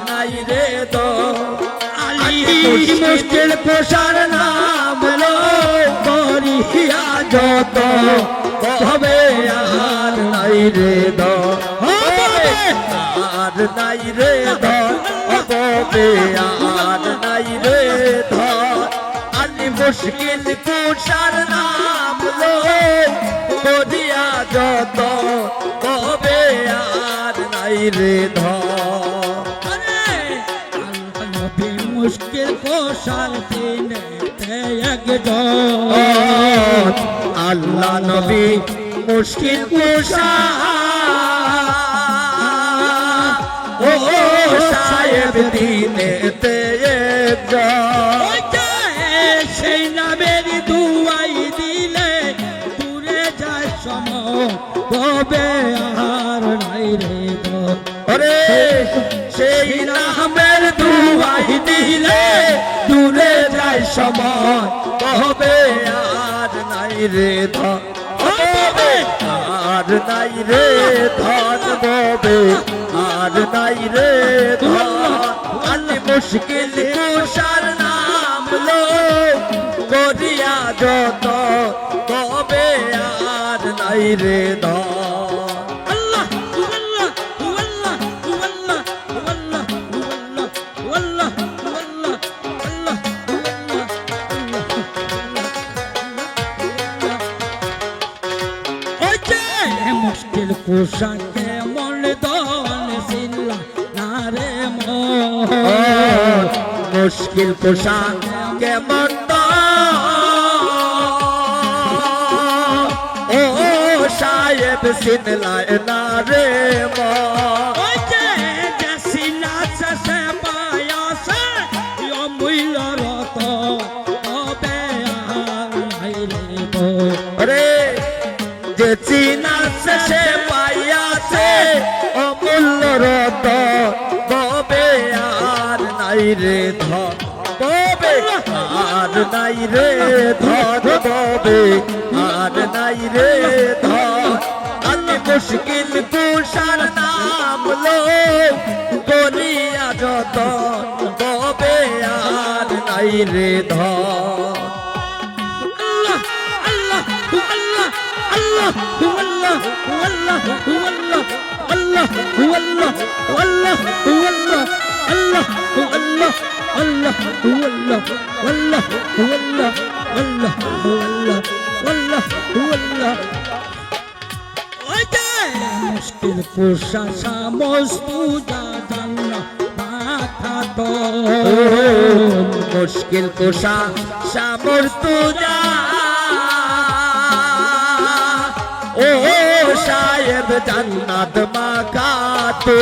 নাই রে তো মুশকিল কুশার নাম লো করিয়া যত হবে আর নাই রে তো আর নাই রে তো হবে আর নাই রে তো আলি মুশকিল কুশার নাম লো করিয়া যত হবে আর নাই রে তো মুশকিল কুশার দিনে একজন আল্লাহ নবী মুশকিল কুশার ও সাহেব দিনে একজন সেই নামের দুয়াই দিলে দূরে যায় সময় তবে আর নাই রে ওরে সেই নামের দুয়াই দিলে দূরে যায় সময় তবে আর নাই রে ধন আর নাই রে ধন ববে আর নাই রে ধন আলি মুশকিল কুশার নাম লো করিয়া যত তবে আর নাই রে ধন মুশকিল কুশাকে মন দন সিল্লা না রে মুশকিল কুশাকে মন ও সাহেব সিল্লা না রে যে চিনা সে পাইয়াছে অমূল্য রত ববে আর নাই রে ধন ববে আর নাই রে ধন ববে আর নাই রে ধন আলি মুশকিল কুশার নাম লো করিয়া যত ববে আর নাই রে ধন Allah Allah Allah Allah Allah Allah Allah Allah Allah Allah Allah Allah Allah Allah Allah Allah Allah Allah মুশকিল কুশা সমস্ত জানা মাথা তো মুশকিল কুশা সমস্ত ও সাহেব জান্নাত মাকাতো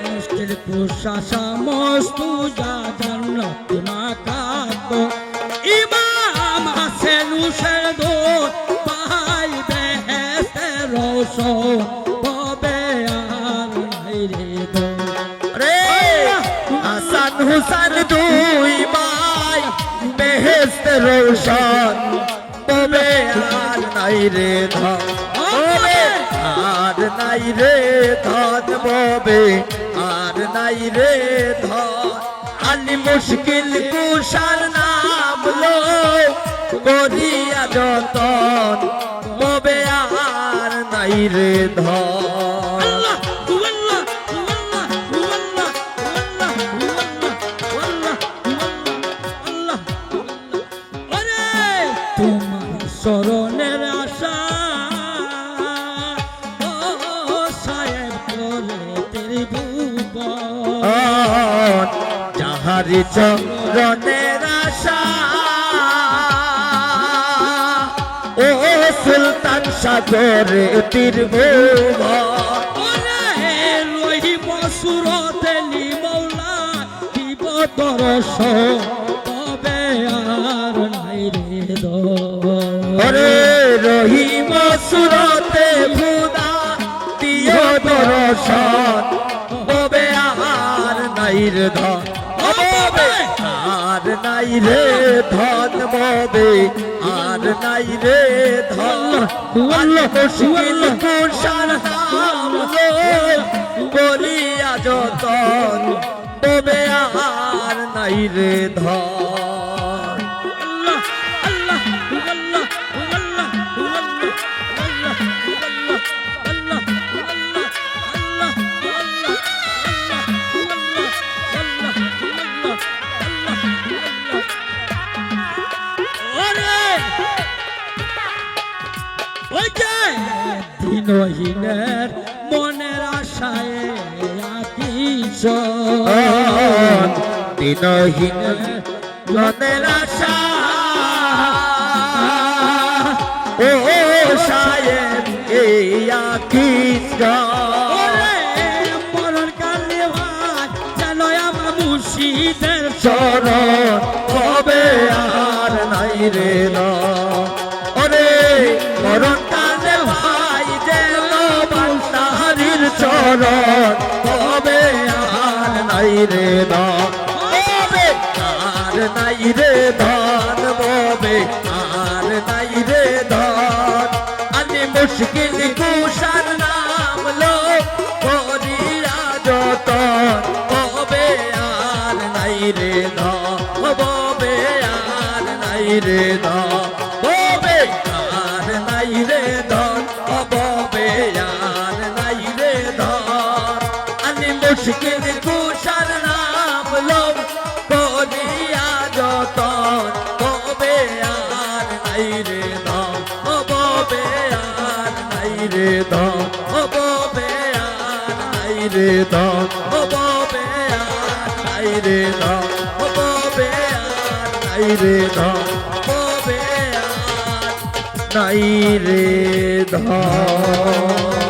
মুশকিল কুশা সমস্ত জান্নাত মাকাতো ইমাম হাসান হুসেন দো পাই বেহেশতের রওশন তবে আর নাই রে দো রে হাসান হুসেন দুই ভাই বেহেশতের রওশন তবে আর নাই রে ধন আর নাই রে ধন ববে আর নাই রে ধন আলি মুশকিল কুশার নাম লো করিয়া যতন ববে আর নাই রে ধন শরণের আশা ও সাহেব করে তেরি ভুবন যাহারি চরণের আশা ও সুলতান সাগরে তীর ভুবন রহিম সুরতে মৌলা দিব দর্শন তবে আর নাই রে ওরে রহিম সুরতে খুদা দিও দর্শন তবে আর নাই রে ধন আর নাই রে ধন ববে আর নাই রে ধন মুশকিল কুশার নাম লো বলিয়া যতন তবে আর নাই রে ধন আল্লাহ আল্লাহ আল্লাহ আল্লাহ আল্লাহ আল্লাহ আল্লাহ দিনহীনের মনের আশায় আকিস দিনহীন মনের আশা ও সায়েব এই আকিস মরণ কালে ভাই যেন আমার মুর্শিদের চরণ কবে আর নাই রে না ওরে মরণ কালে ভাই যেন বান্দারির চরণ কবে আর নাই রে না কবে আর নাই রে ধন ববে আর নাই রে ধন আনি মুশকিল কুশার নাম লো করিয়া যতন কবে আর নাই রে ধন ববে আর নাই রে ধন ববে আর নাই রে ধন ববে আর নাই রে ধন আনি মুশকিল কুশার নাম লো করিয়া যতন কবে আর নাই রে ধন ববে আর নাই রে ধন ববে আর নাই রে ধন ববে আর নাই রে ধন ববে আর নাই রে ধন ববে আর নাই রে ধন